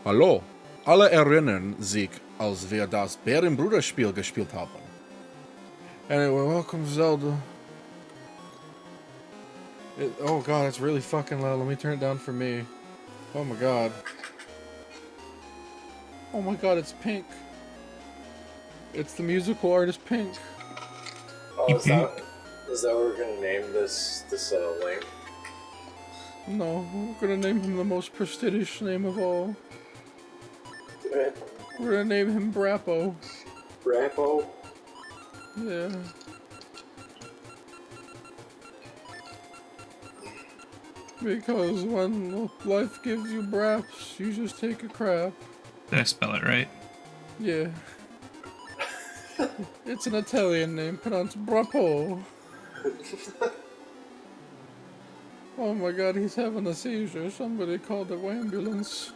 Hallo, alle erinnern sich, als wir das Bärenbrüderspiel gespielt haben. Anyway, welcome Zelda. Oh god, it's really fucking loud. Let me turn it down for me. Oh my god. Oh my god, it's Pink. It's the musical artist Pink. Oh, is that what we're gonna name this link? No, we're gonna name him the most prestigious name of all. We're gonna name him Brappo. Brappo? Yeah. Because when life gives you braps, you just take a crap. Did I spell it right? Yeah. It's an Italian name, pronounced Brappo. Oh my god, he's having a seizure. Somebody called the ambulance.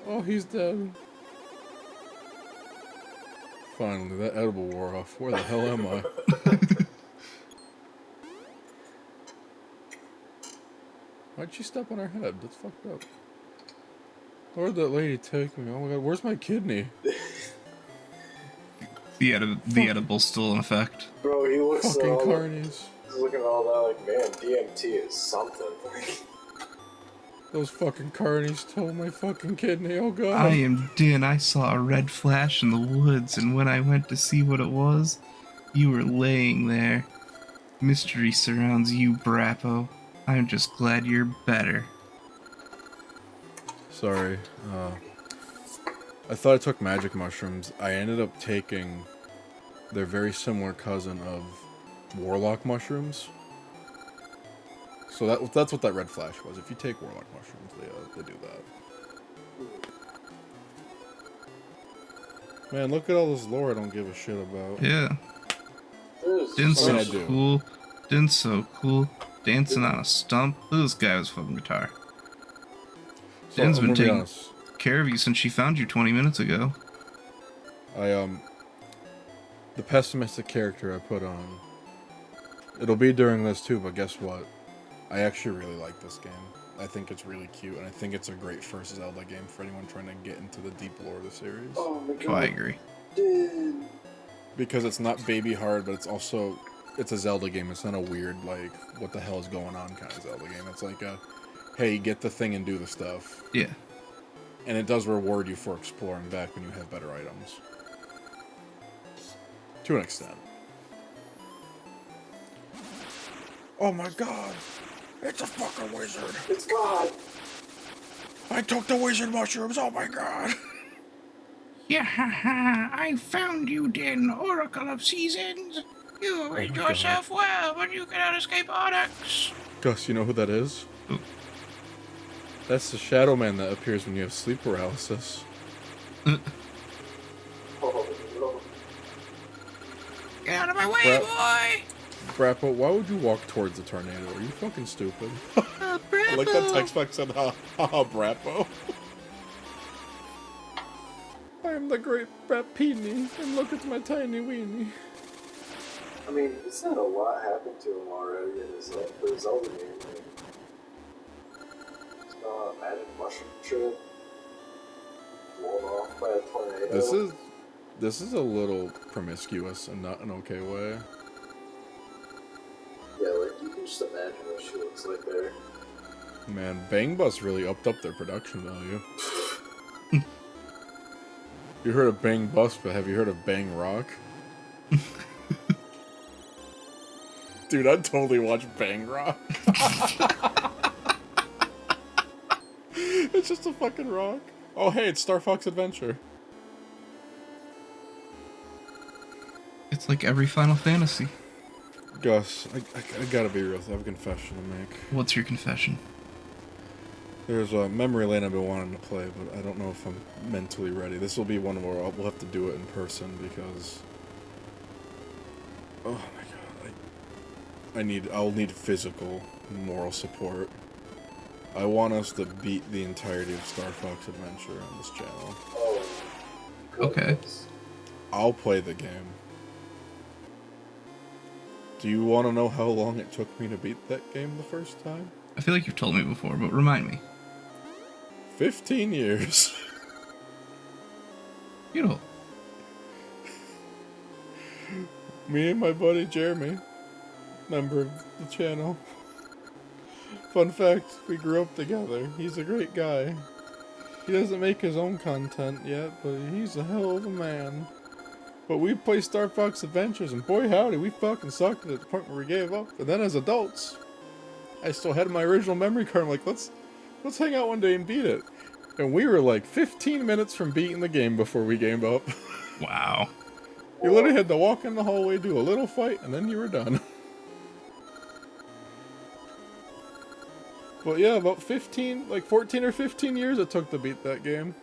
Oh, he's dead. Finally, that edible wore off. Where the hell am I? Why'd she step on her head? That's fucked up. Where'd that lady take me? Oh my god, where's my kidney? The edible's still in effect. Bro, he looks Fucking carnies. He's looking at all that like, man, DMT is something. Those fucking carnies stole my fucking kidney, oh god. I am Dan. I saw a red flash in the woods, and when I went to see what it was, you were laying there. Mystery surrounds you, Brappo. I'm just glad you're better. Sorry, I thought I took magic mushrooms. I ended up taking their very similar cousin of warlock mushrooms. So that's what that red flash was. If you take warlock mushrooms, they do that. Man, look at all this lore I don't give a shit about. Yeah. Din's so cool. Din's so cool. Dancing on a stump. Look at this guy with a fucking guitar. So, Din's been taking care of you since she found you 20 minutes ago. The pessimistic character I put on. It'll be during this too, but guess what? I actually really like this game. I think it's really cute, and I think it's a great first Zelda game for anyone trying to get into the deep lore of the series. Oh my god. Oh, I agree. Dude. Because it's not baby hard, but it's a Zelda game. It's not a weird, like, what the hell is going on kind of Zelda game. It's like a, hey, get the thing and do the stuff. Yeah. And it does reward you for exploring back when you have better items. To an extent. Oh my god! It's a fucking wizard! It's God! I took the wizard mushrooms, oh my god! Yeah, I found you, Din, Oracle of Seasons. You made yourself well, but you cannot escape Onyx. Gus, you know who that is? Ooh. That's the Shadow Man that appears when you have sleep paralysis. Oh no. Get out of my way, boy! Brappo, why would you walk towards the tornado? Are you fucking stupid? I like that text box said, haha, Brappo. I am the great Brapini, and look at my tiny weenie. I mean, it's not a lot happened to him already in his Zelda game. It's got a magic mushroom trip. Blown off by a tornado. This is a little promiscuous and not an okay way. Yeah, like, you can just imagine what she looks like there. Man, Bang Bus really upped up their production value. You heard of Bang Bus, but have you heard of Bang Rock? Dude, I'd totally watch Bang Rock. It's just a fucking rock. Oh hey, it's Star Fox Adventure. It's like every Final Fantasy. Gus, I gotta be real. I have a confession to make. What's your confession? There's a memory lane I've been wanting to play, but I don't know if I'm mentally ready. This will be one where we'll have to do it in person because... Oh my god, I'll need physical, moral support. I want us to beat the entirety of Star Fox Adventure on this channel. Oh, okay. I'll play the game. Do you want to know how long it took me to beat that game the first time? I feel like you've told me before, but remind me. 15 years. Beautiful. Me and my buddy Jeremy, member of the channel. Fun fact, we grew up together. He's a great guy. He doesn't make his own content yet, but he's a hell of a man. But we play Star Fox Adventures, and boy howdy, we fucking sucked at the point where we gave up. And then as adults, I still had my original memory card. I'm like, let's hang out one day and beat it. And we were like 15 minutes from beating the game before we gave up. Wow. You literally had to walk in the hallway, do a little fight, and then you were done. But yeah, about 14 or 15 years it took to beat that game.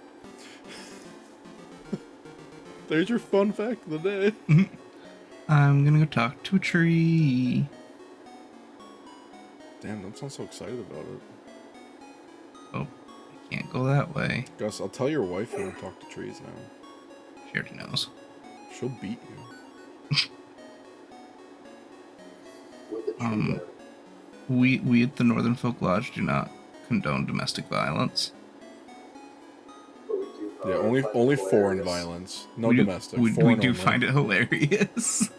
There's your fun fact of the day. I'm gonna go talk to a tree. Damn, don't sound so excited about it. Oh, I can't go that way. Gus, I'll tell your wife you don't talk to trees now. She already knows. She'll beat you. With the tree down. We at the Northern Folk Lodge do not condone domestic violence. But we do Yeah, find only it foreign hilarious. violence. No we domestic. Do, we foreign do only. find it hilarious.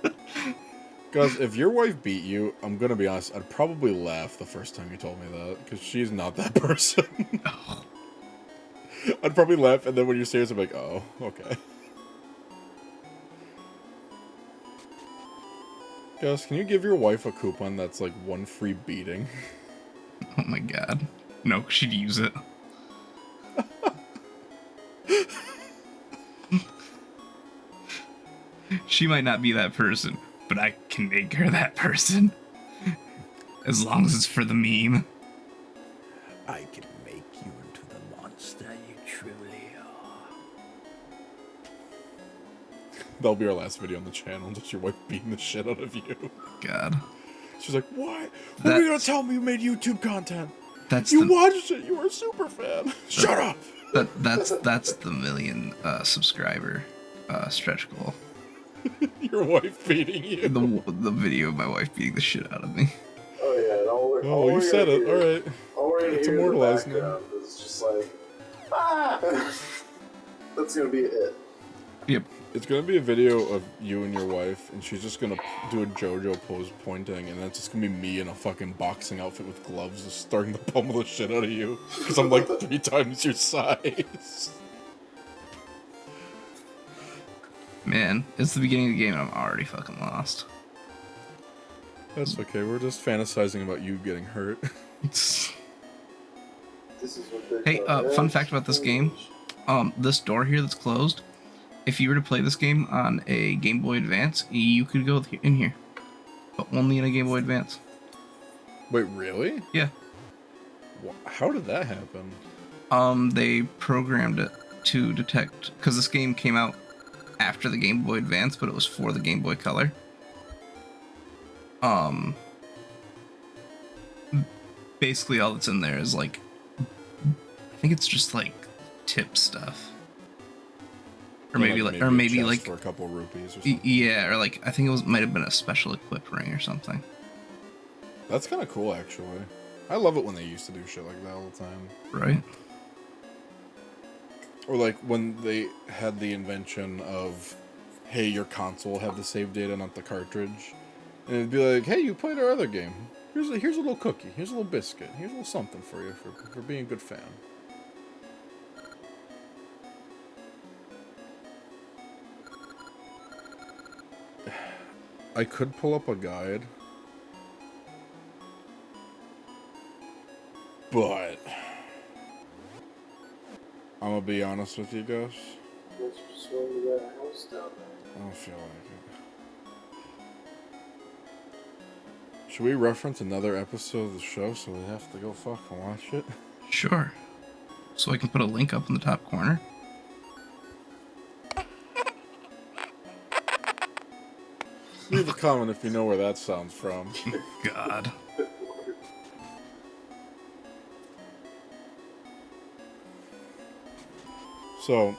Gus, if your wife beat you, I'm gonna be honest, I'd probably laugh the first time you told me that, because she's not that person. Oh, I'd probably laugh, and then when you're serious, I'm like, oh, okay. Gus, can you give your wife a coupon that's like one free beating? oh my god. No, she'd use it. She might not be that person, but I can make her that person. As long as it's for the meme. I can make you into the monster you truly are. That'll be our last video on the channel, just your wife beating the shit out of you. God. She's like, what? What are you gonna tell me you made YouTube content? That's You the, watched it, you were a super fan. Shut up! that's the million subscriber stretch goal. Your wife beating you. The video of my wife beating the shit out of me. Oh yeah, and all we're, Oh, all you we're said gonna it. hear- Alright. All we're gonna It's hear in the immortalized now. background is just like, ah! That's gonna be it. Yep. It's gonna be a video of you and your wife, and she's just gonna do a JoJo pose pointing, and then it's just gonna be me in a fucking boxing outfit with gloves just starting to pummel the shit out of you. Because I'm like 3 times your size. Man, it's the beginning of the game and I'm already fucking lost. That's okay, we're just fantasizing about you getting hurt. This is what they Hey, call fun fact about this game. This door here that's closed, if you were to play this game on a Game Boy Advance, you could go in here. But only in a Game Boy Advance. Wait, really? Yeah. How did that happen? They programmed it to detect, because this game came out after the Game Boy Advance, but it was for the Game Boy Color. Basically all that's in there is like, I think it's just like tip stuff. Or maybe a maybe chest like for a couple rupees or something. yeah, or like I think it might have been a special equip ring or something. That's kind of cool, actually. I love it when they used to do shit like that all the time. Right? Or like when they had the invention of, hey, your console will have the save data, not the cartridge. And it'd be like, hey, you played our other game. Here's a little cookie. Here's a little biscuit. Here's a little something for you for being a good fan. I could pull up a guide. But I'm gonna be honest with you guys. Let's just run to that house down there. I don't feel like it. Should we reference another episode of the show so they have to go fucking watch it? Sure. So I can put a link up in the top corner. Leave a comment if you know where that sounds from. God. So,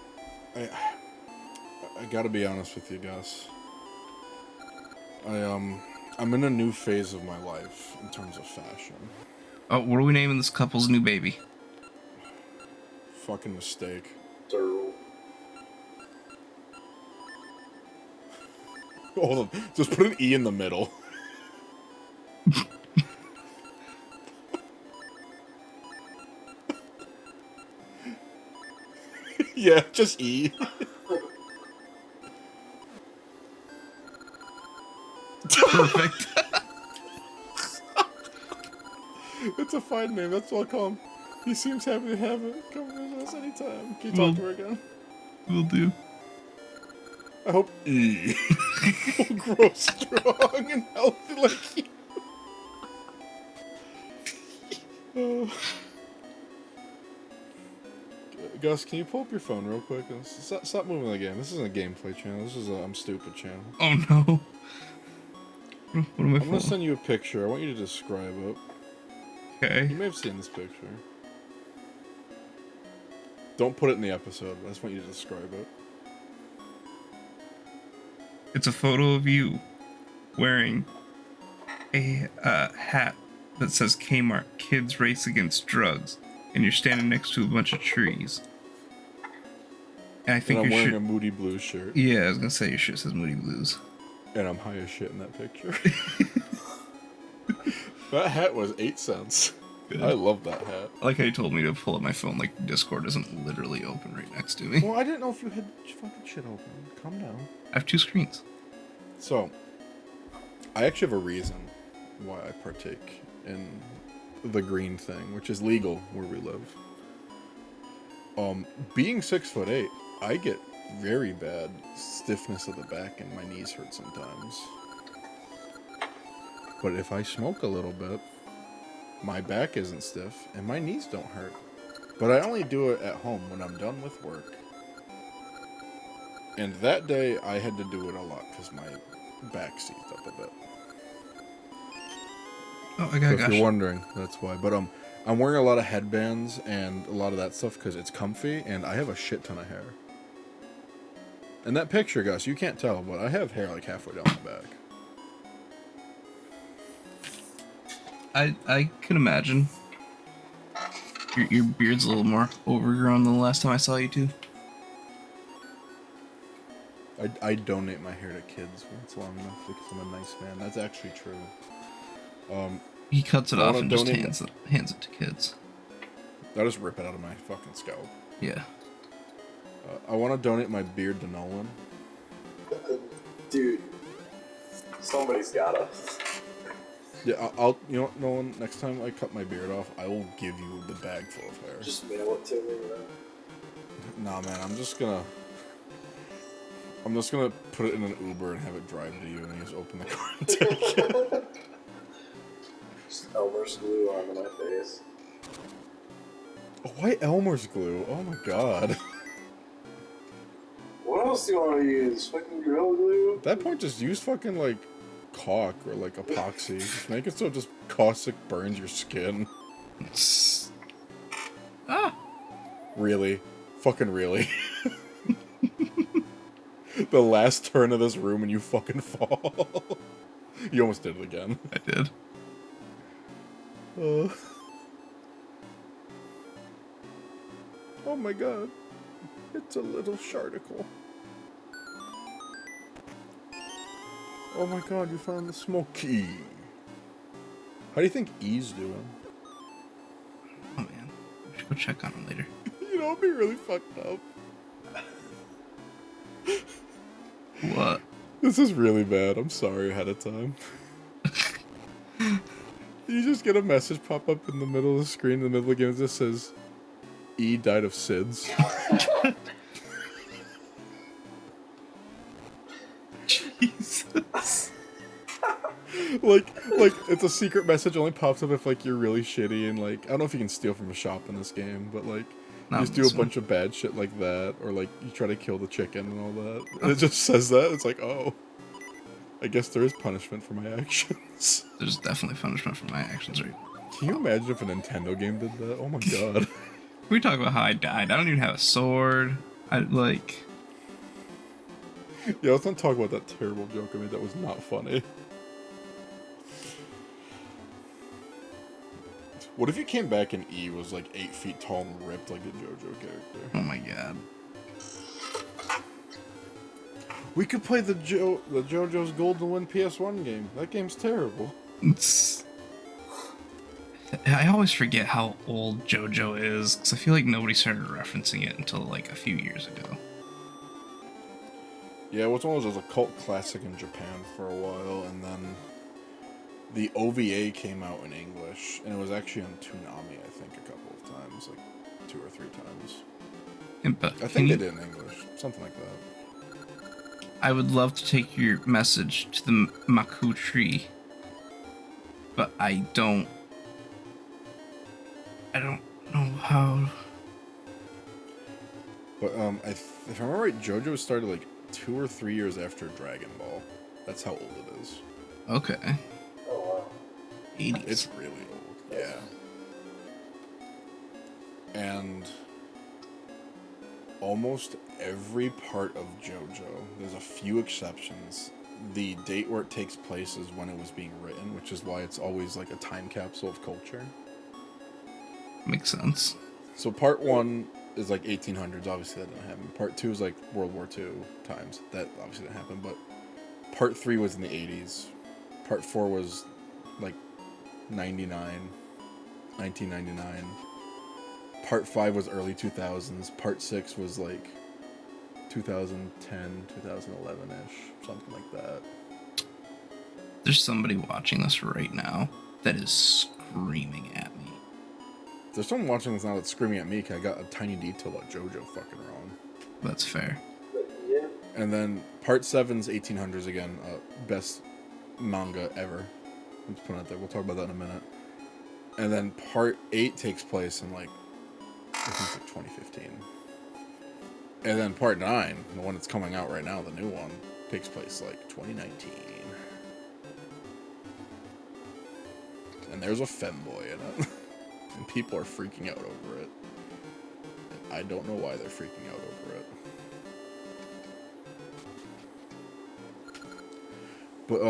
I gotta be honest with you guys. I'm in a new phase of my life in terms of fashion. Oh, what are we naming this couple's new baby? Fucking mistake. Durl. Hold on. Just put an E in the middle. Yeah, just E. Perfect. It's a fine name. That's what I'll call him. He seems happy to have it. Come visit us anytime. Can you Well- talk to her again? Will do. I hope E will grow strong and healthy like you. Oh. Gus, can you pull up your phone real quick? Stop moving the game. This isn't a gameplay channel. This is a I'm stupid channel. Oh no. What am I I'm gonna following? send you a picture. I want you to describe it. You Okay. may have seen this picture. Don't put it in the episode. I just want you to describe it. It's a photo of you wearing a hat that says Kmart Kids Race Against Drugs, and you're standing next to a bunch of trees. And I think And I'm your wearing shirt. a Moody Blues shirt. Yeah, I was gonna say your shirt says Moody Blues. And I'm high as shit in that picture. That hat was 8 cents. Good. I love that hat. I like how you told me to pull up my phone like Discord isn't literally open right next to me. Well, I didn't know if you had fucking shit open. Calm down. I have 2 screens. So, I actually have a reason why I partake in the green thing, which is legal where we live. Being 6'8", I get very bad stiffness of the back and my knees hurt sometimes. But if I smoke a little bit, my back isn't stiff and my knees don't hurt. But I only do it at home when I'm done with work. And that day I had to do it a lot because my back seized up a bit. Oh, I So got if gosh. you're wondering, that's why. But I'm wearing a lot of headbands and a lot of that stuff because it's comfy and I have a shit ton of hair. In that picture, Gus, you can't tell, but I have hair like halfway down my back. I can imagine. Your beard's a little more overgrown than the last time I saw you two. I donate my hair to kids when it's long enough because I'm a nice man. That's actually true. He cuts it I off wanna and just donate hands it to kids. I just rip it out of my fucking scalp. Yeah. I want to donate my beard to Nolan. Dude, somebody's gotta. Yeah, I'll you know what, Nolan, next time I cut my beard off, I will give you the bag full of hair. Just mail it to me, Nah, man, I'm just gonna put it in an Uber and have it drive to you, and you just open the car and take it. Just Elmer's glue onto my face. Why Elmer's glue? Oh my god. What else do you want to use? Fucking Gorilla Glue? At that point, just use fucking, like, caulk or, like, epoxy. Just make it so it just caustic burns your skin. Ah. Really. Fucking really. The last turn of this room and you fucking fall. You almost did it again. I did. Oh my god. It's a little sharticle. Oh my god, you found the smoky. How do you think E's doing? Oh man, we should go check on him later. You know, it'd be really fucked up. What? This is really bad. I'm sorry ahead of time. You just get a message pop up in the middle of the screen, in the middle of the game, that just says, E died of SIDS. Jesus. like it's a secret message, only pops up if like you're really shitty and like I don't know if you can steal from a shop in this game, but like you Not just do this a one. bunch of bad shit like that, or like you try to kill the chicken and all that. And it just says that. It's like, oh, I guess there is punishment for my actions. There's definitely punishment for my actions, right? Can you imagine if a Nintendo game did that? Oh my god. We talk about how I died. I don't even have a sword. I like. Yeah, let's not talk about that terrible joke I made that was not funny. What if you came back and E was like 8 feet tall and ripped like a JoJo character? Oh my god. We could play the JoJo's Golden Wind PS1 game. That game's terrible. I always forget how old JoJo is, because I feel like nobody started referencing it until like a few years ago. Yeah, what's one was a cult classic in Japan for a while, and then the OVA came out in English, and it was actually on Toonami, I think, a couple of times, like 2 or 3 times. But I think they did in English, something like that. I would love to take your message to the Maku tree, but I don't know how. But if I remember right, JoJo started like 2 or 3 years after Dragon Ball. That's how old it is. Okay. Oh wow. 80s. It's really old, yeah. And almost every part of JoJo, there's a few exceptions. The date where it takes place is when it was being written, which is why it's always like a time capsule of culture. Makes sense. So part 1 is like 1800s, obviously that didn't happen. Part 2 is like World War II times, that obviously didn't happen. But part 3 was in the 80s. Part 4 was like 1999. Part 5 was early 2000s. Part 6 was like 2010, 2011-ish, something like that. There's somebody watching this right now that is screaming at me. There's someone watching this now that's screaming at me because I got a tiny detail about JoJo fucking wrong. That's fair. But yeah. And then part 7's 1800s again, best manga ever. I'm just putting it out there. We'll talk about that in a minute. And then part 8 takes place in like, I think it's like 2015. And then part 9, the one that's coming out right now, the new one, takes place like 2019. And there's a femboy in it. And people are freaking out over it. And I don't know why they're freaking out over it. But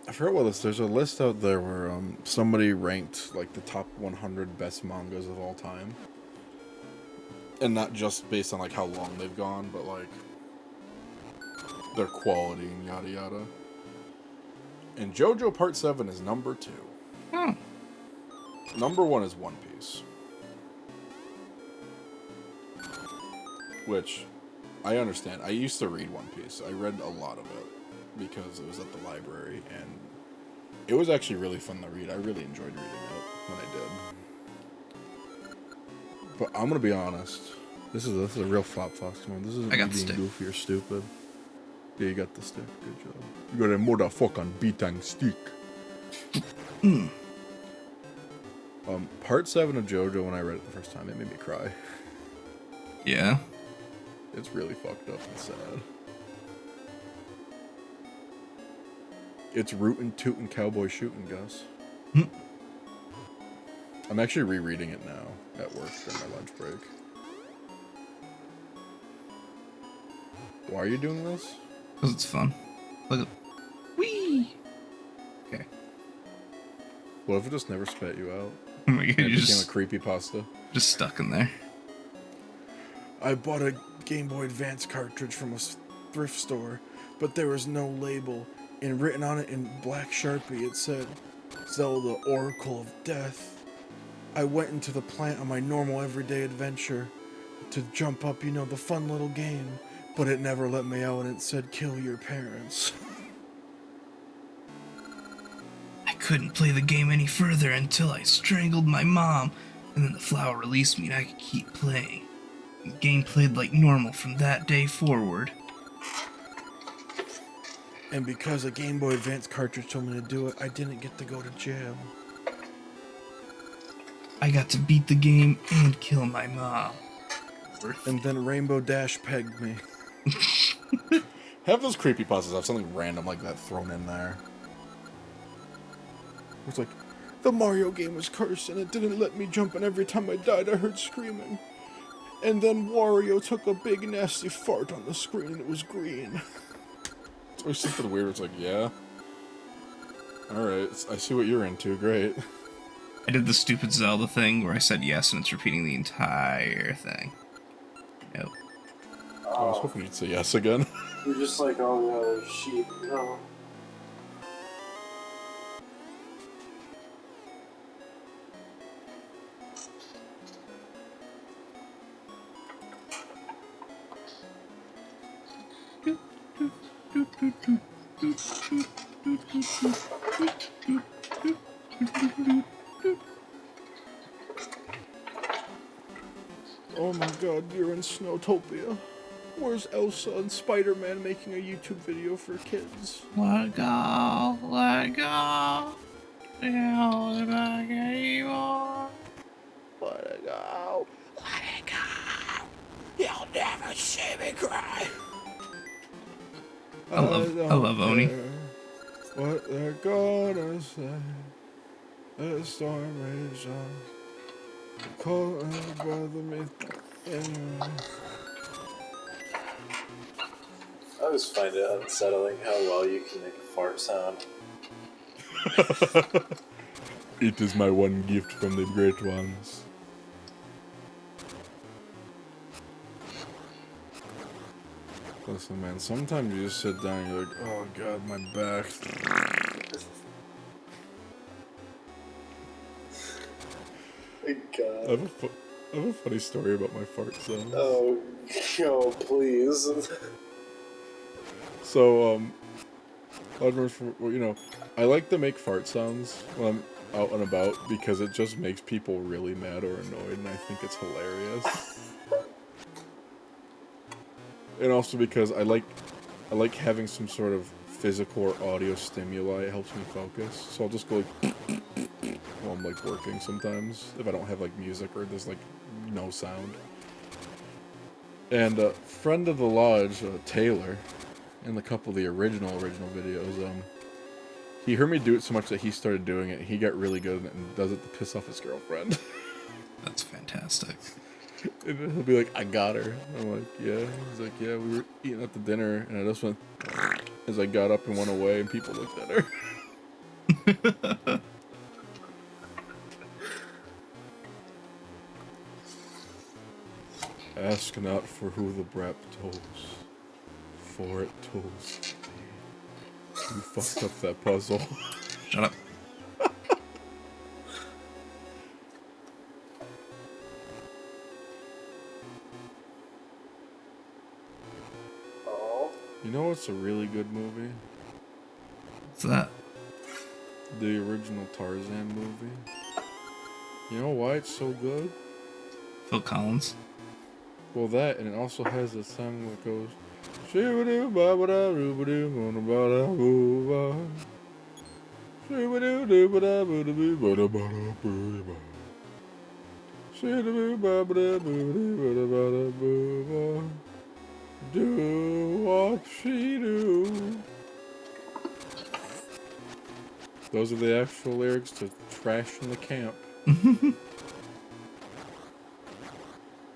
I forgot what list. There's a list out there where somebody ranked like the top 100 best mangas of all time. And not just based on like how long they've gone, but like their quality and yada yada. And JoJo Part 7 is number 2. Oh. Number 1 is One Piece. Which, I understand. I used to read One Piece. I read a lot of it because it was at the library, and it was actually really fun to read. I really enjoyed reading it when I did. But I'm gonna be honest. This is a real flop fox one. This isn't I me got the being stick. goofy or stupid. Yeah, you got the stick. Good job. You got a motherfucking beatang stick. Part 7 of JoJo, when I read it the first time, it made me cry. Yeah. It's really fucked up and sad. It's rootin' tootin' cowboy shooting, Gus. I'm actually rereading it now at work during my lunch break. Why are you doing this? Because it's fun. Look at. Whee! Okay. What if it just never spat you out? Oh my god, And it you're became just, a creepypasta? just stuck in there. I bought a Game Boy Advance cartridge from a thrift store, but there was no label, and written on it in black Sharpie it said, Zelda, Oracle of Death. I went into the plant on my normal everyday adventure to jump up, the fun little game, but it never let me out and it said, kill your parents. I couldn't play the game any further until I strangled my mom, and then the flower released me and I could keep playing. The game played like normal from that day forward. And because a Game Boy Advance cartridge told me to do it, I didn't get to go to jail. I got to beat the game and kill my mom. And then Rainbow Dash pegged me. Have those creepypastas have something random like that thrown in there. It's like, the Mario game was cursed and it didn't let me jump, and every time I died I heard screaming. And then Wario took a big nasty fart on the screen and it was green. It's always something weird. It's like, yeah. Alright, I see what you're into, great. I did the stupid Zelda thing where I said yes and it's repeating the entire thing. Yep. I was hoping you'd say yes again. You're just like all the other sheep, you know? Oh my god, you're in Snowtopia. Where's Elsa and Spider-Man making a YouTube video for kids? Let go, let go. Let back anymore. Let it go. Let it go. You'll never see me cry. I love Oni. What they're gonna say. The storm rages on. The cold and bother me. Anyway. I always find it unsettling how well you can make a fart sound. It is my one gift from the great ones. Listen, man, sometimes you just sit down and you're like, oh god, my back. Thank God. I have a funny story about my fart sounds. Oh, yo, please. So, you know, I like to make fart sounds when I'm out and about because it just makes people really mad or annoyed, and I think it's hilarious. And also because I like having some sort of physical or audio stimuli. It helps me focus. So I'll just go like while I'm like working sometimes if I don't have like music or there's like no sound. And a friend of the lodge, Taylor, in a couple of the original videos, he heard me do it so much that he started doing it. He got really good at it and does it to piss off his girlfriend. That's fantastic. And he'll be like, I got her. I'm like, yeah. He's like, yeah, we were eating at the dinner, and I just went as I got up and went away, and people looked at her. Ask not for who the brat tolls, for it tolls thee. You fucked up that puzzle. Shut up. Oh. You know what's a really good movie? What's that? The original Tarzan movie. You know why it's so good? Phil Collins. Well, that, and it also has a song that goes, Shoo-ba-doo, ba-ba-da, roo-ba-doo, ba-da, boo-ba. Shoo-ba-doo, doo-ba-da, boo-da-boo, ba-da-ba-da, boo-ba. Shoo-da-boo, ba-ba-da, boo-da, ba-da-ba-da, boo-ba. Do what she do. Those are the actual lyrics to Trash in the Camp.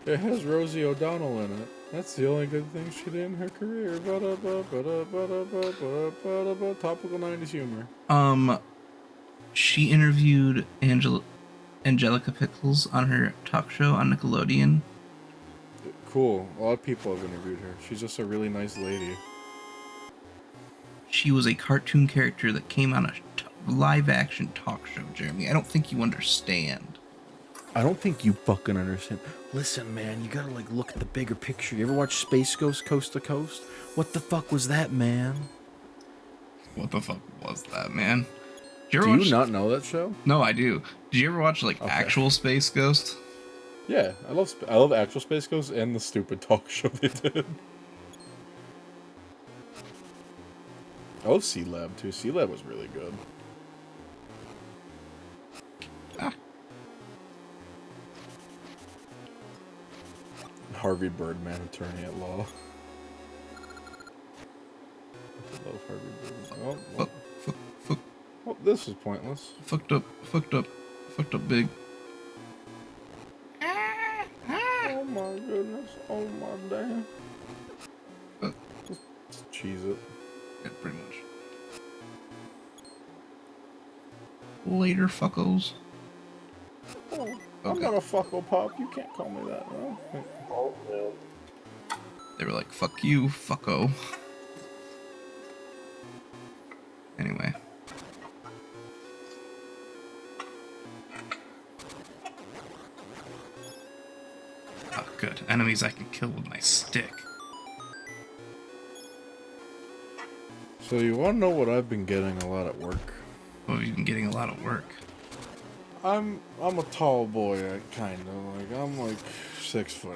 It has Rosie O'Donnell in it. That's the only good thing she did in her career. Topical 90s humor. She interviewed Angelica Pickles on her talk show on Nickelodeon. Cool. A lot of people have interviewed her. She's just a really nice lady. She was a cartoon character that came on a live-action talk show, Jeremy. I don't think you understand. I don't think you fucking understand. Listen, man, you gotta like look at the bigger picture. You ever watch Space Ghost Coast to Coast? What the fuck was that, man? What the fuck was that, man? Do you not know that show? No, I do. Did you ever watch like actual Space Ghost? Yeah, I love actual Space Ghost and the stupid talk show they did. I love C-Lab too. C-Lab was really good. Harvey Birdman, attorney at law. I love Harvey Birdman. Oh, this is pointless. Fucked up big. Oh my goodness. Oh my damn. Just cheese it. Yeah, pretty much. Later, fuckos. not a fucko pop. You can't call me that. No. Oh, man. They were like, fuck you, fucko. Anyway. Oh, good. Enemies I can kill with my stick. So you want to know what I've been getting a lot at work? Oh, you've been getting a lot of work. I'm a tall boy, kind of like I'm like 6'8".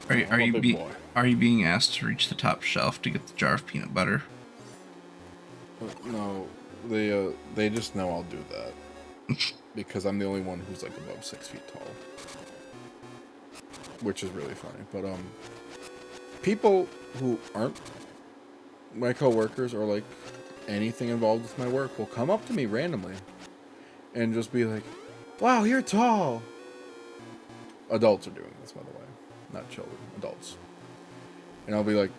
I'm a big boy. Are you being asked to reach the top shelf to get the jar of peanut butter? No, they just know I'll do that because I'm the only one who's like above 6 feet tall, which is really funny. But people who aren't my coworkers or like anything involved with my work will come up to me randomly and just be like, "Wow, you're tall." Adults are doing this, by the way, not children, adults. And I'll be like,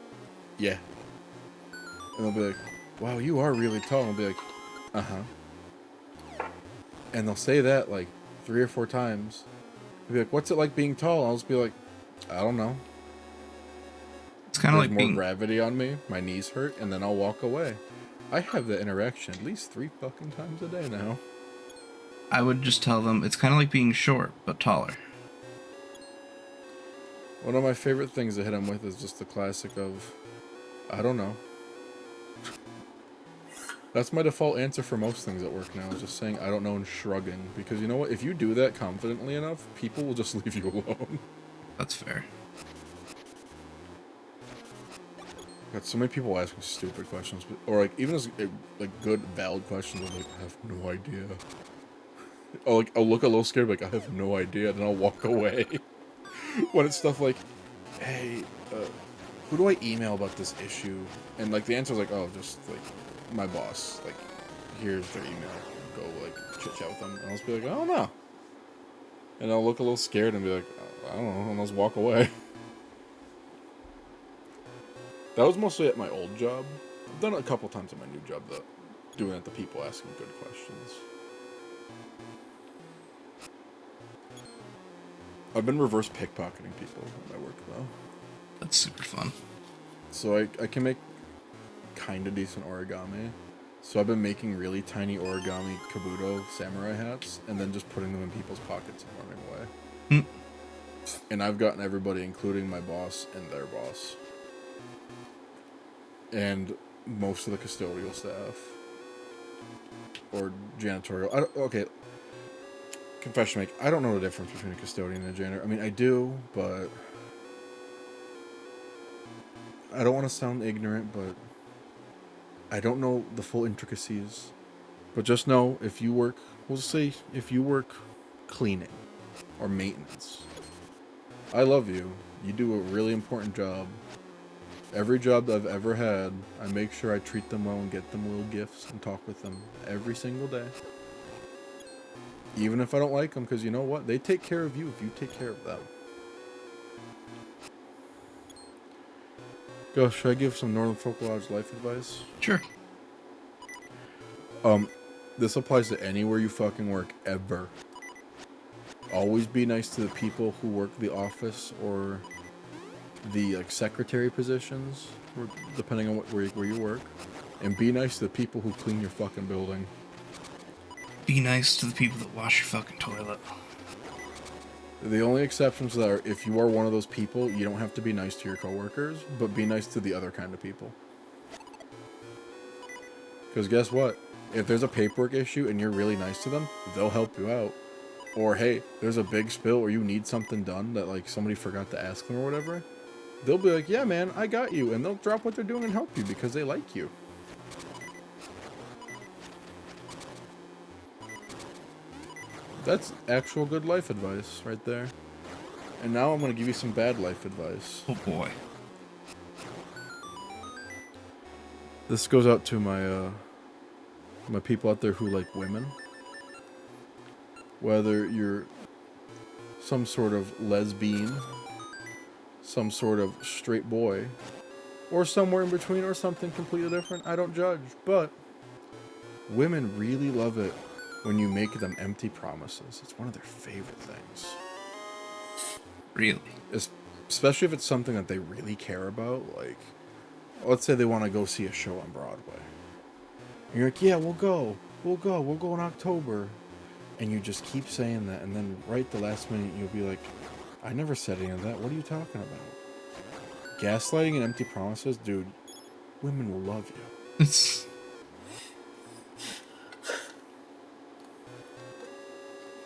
"Yeah," and they'll be like, "Wow, you are really tall." And I'll be like, "Uh-huh." And they'll say that like 3 or 4 times. They'll be like, "What's it like being tall?" And I'll just be like, "I don't know. It's kind of There's like more being... gravity on me, my knees hurt, and then I'll walk away." I have that interaction at least 3 fucking times a day now. I would just tell them it's kind of like being short, but taller. One of my favorite things to hit them with is just the classic of, "I don't know." That's my default answer for most things at work now, is just saying "I don't know" and shrugging. Because you know what? If you do that confidently enough, people will just leave you alone. That's fair. Got so many people asking stupid questions, or like even as like good, valid questions. I'm like, "I have no idea." I'll look a little scared, like, "I have no idea," and then I'll walk away. When it's stuff like, "Hey, who do I email about this issue?" And like the answer is like, "Oh, just like my boss. Like, here's their email. Go like chit chat with them." And I'll just be like, "I don't know," and I'll look a little scared and be like, "I don't know," and I'll just walk away. That was mostly at my old job. I've done it a couple times at my new job, though, doing it to people asking good questions. I've been reverse pickpocketing people at my work, though. That's super fun. So I can make kind of decent origami. So I've been making really tiny origami kabuto samurai hats and then just putting them in people's pockets and running away. And I've gotten everybody, including my boss and their boss. And most of the custodial staff. Or janitorial. Okay. Confession make. I don't know the difference between a custodian and a janitor. I mean, I do, but I don't want to sound ignorant, but I don't know the full intricacies. But just know, if you work, we'll say, if you work cleaning or maintenance, I love you. You do a really important job. Every job that I've ever had, I make sure I treat them well and get them little gifts and talk with them every single day. Even if I don't like them, because you know what? They take care of you if you take care of them. Go, should I give some Northern Folk Lodge life advice? Sure. This applies to anywhere you fucking work, ever. Always be nice to the people who work the office or the like secretary positions, depending on where you work. And be nice to the people who clean your fucking building. Be nice to the people that wash your fucking toilet. The only exceptions are if you are one of those people, you don't have to be nice to your coworkers, but be nice to the other kind of people. Because guess what? If there's a paperwork issue and you're really nice to them, they'll help you out. Or hey, there's a big spill or you need something done that like somebody forgot to ask them or whatever, they'll be like, "Yeah man, I got you," and they'll drop what they're doing and help you because they like you. That's actual good life advice right there. And now I'm going to give you some bad life advice. Oh boy. This goes out to my people out there who like women. Whether you're some sort of lesbian, some sort of straight boy, or somewhere in between, or something completely different, I don't judge. But women really love it when you make them empty promises. It's one of their favorite things. Really? Especially if it's something that they really care about. Like, let's say they want to go see a show on Broadway. And you're like, yeah, we'll go in October. And you just keep saying that, and then right at the last minute you'll be like, I never said any of that. What are you talking about? Gaslighting and empty promises? Dude, women will love you. It's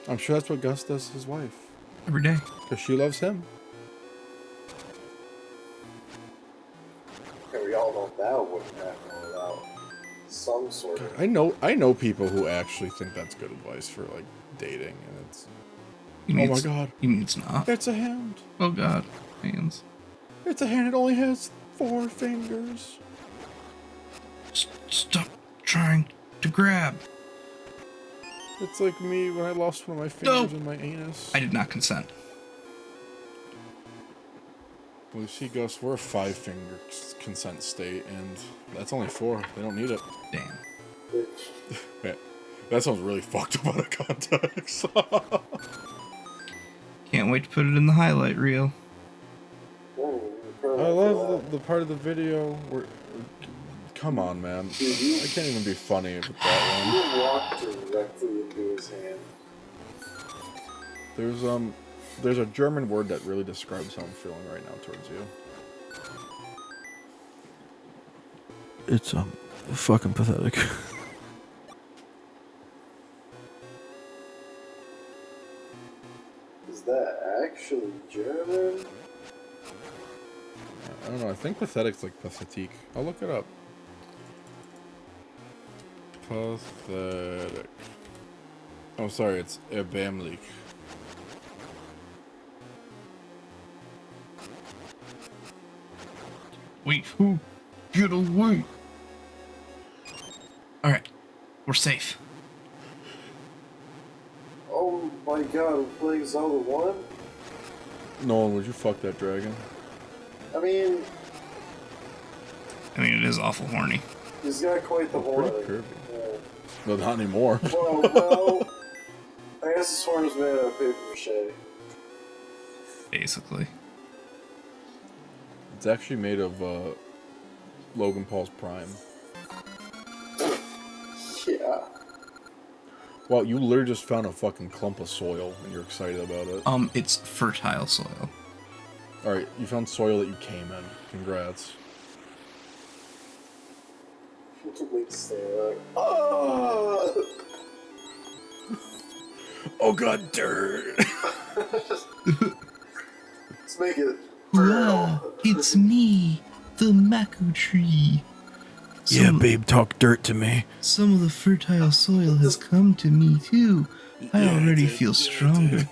I'm sure that's what Gus does to his wife. every day. Because she loves him. And we all know that wouldn't happen without some sort of. I know people who actually think that's good advice for, like, dating, and it's... You mean Oh my it's- god. You mean it's not? It's a hand. Oh god. Hands. It's a hand. It only has 4 fingers. Stop trying to grab. It's like me when I lost one of my fingers in my anus. I did not consent. Well, you see, Gus, we're a 5-finger consent state, and that's only 4. They don't need it. Damn. Man, that sounds really fucked up out of context. Can't wait to put it in the highlight reel. I love the part of the video where... Come on, man. I can't even be funny with that one. You walked directly into his hand. There's a German word that really describes how I'm feeling right now towards you. It's fucking pathetic. Is that actually German? I don't know. I think pathetic's like pathetique. I'll look it up. Pathetic. Oh, sorry. It's erbärmlich. Wait, who? Get away! Alright, we're safe. Oh my god, we're playing Zelda 1? Nolan, would you fuck that dragon? I mean, It is awful horny. he's got quite the horn. Pretty curvy. Yeah. No, not anymore. Well, I guess his horn is made out of paper mache. Basically. It's actually made of Logan Paul's prime. Yeah. Wow, you literally just found a fucking clump of soil and you're excited about it. It's fertile soil. Alright, you found soil that you came in. Congrats. Link's there like, oh! Oh god, dirt! Let's make it Wow, it's me, the Maku tree. babe, talk dirt to me. Some of the fertile soil has come to me too. I Yeah, it already did. feel Yeah, it stronger. did.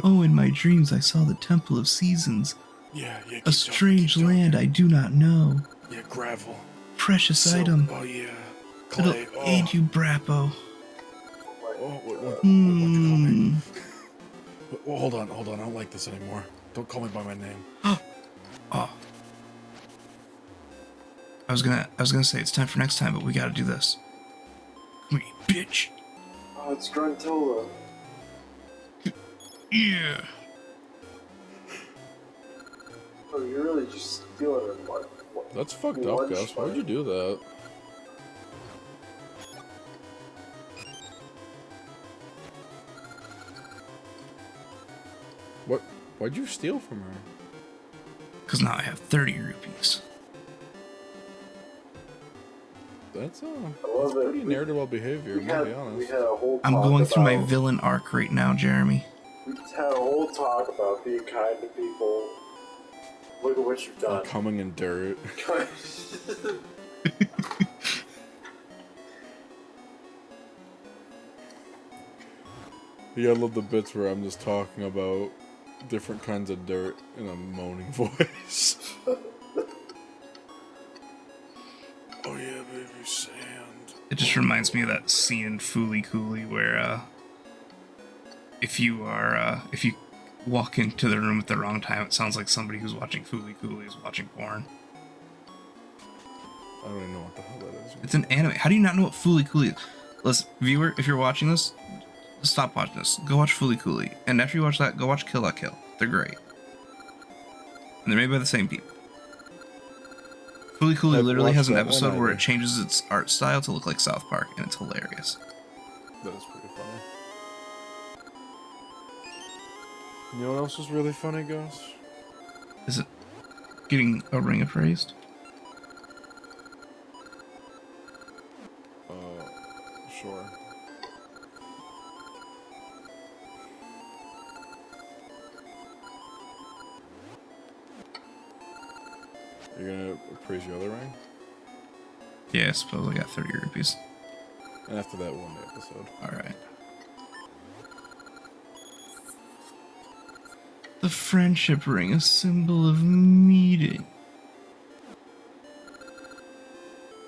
Oh, in my dreams I saw the Temple of Seasons. Yeah, A strange land I do not know. Yeah, gravel. Precious item. Oh yeah. It'll Clay. aid you, Brappo. What Hmm. Well, hold on. I don't like this anymore. Don't call me by my name. Oh. I was gonna say it's time for next time, but we gotta do this. Come here, bitch. Oh, it's Gruntola. Yeah. Oh, you're really just stealing her like That's fucked up, Gus. Why'd you do that? Why'd you steal from her? Because now I have 30 rupees. That's I love it. pretty narratable behavior, I'm gonna be We honest. had a whole I'm talk going through my about- villain arc right now, Jeremy. We had a whole talk about being kind to people. Look at what you've done. Coming in dirt. Yeah, I love the bits where I'm just talking about different kinds of dirt in a moaning voice. Oh yeah, baby, sand. It just reminds me of that scene in Fooly Cooley where, if you walk into the room at the wrong time, it sounds like somebody who's watching Fooly Cooley is watching porn. I don't even know what the hell that is. It's an anime. How do you not know what Fooly Cooley is? Listen, viewer, if you're watching this, stop watching this. Go watch Fooly Cooley. And after you watch that, go watch Kill La Kill. They're great. And they're made by the same people. Fooly Cooly I've literally watched has an that one, episode where either. it changes its art style to look like South Park, and it's hilarious. That is pretty funny. You know what else is really funny, Gus? Is it getting a ring appraised? Sure. You're gonna appraise your other ring? Yeah, I suppose I got 30 rupees. And after that, one day episode. Alright. The friendship ring, a symbol of meeting.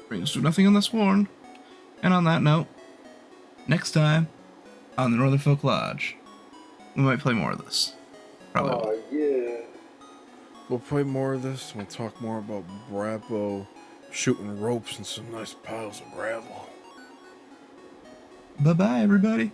Rings do nothing unless worn. And on that note, next time on the Northern Folk Lodge, we might play more of this. Probably will. Oh, yeah. We'll play more of this. We'll talk more about Brappo shooting ropes and some nice piles of gravel. Bye-bye, everybody.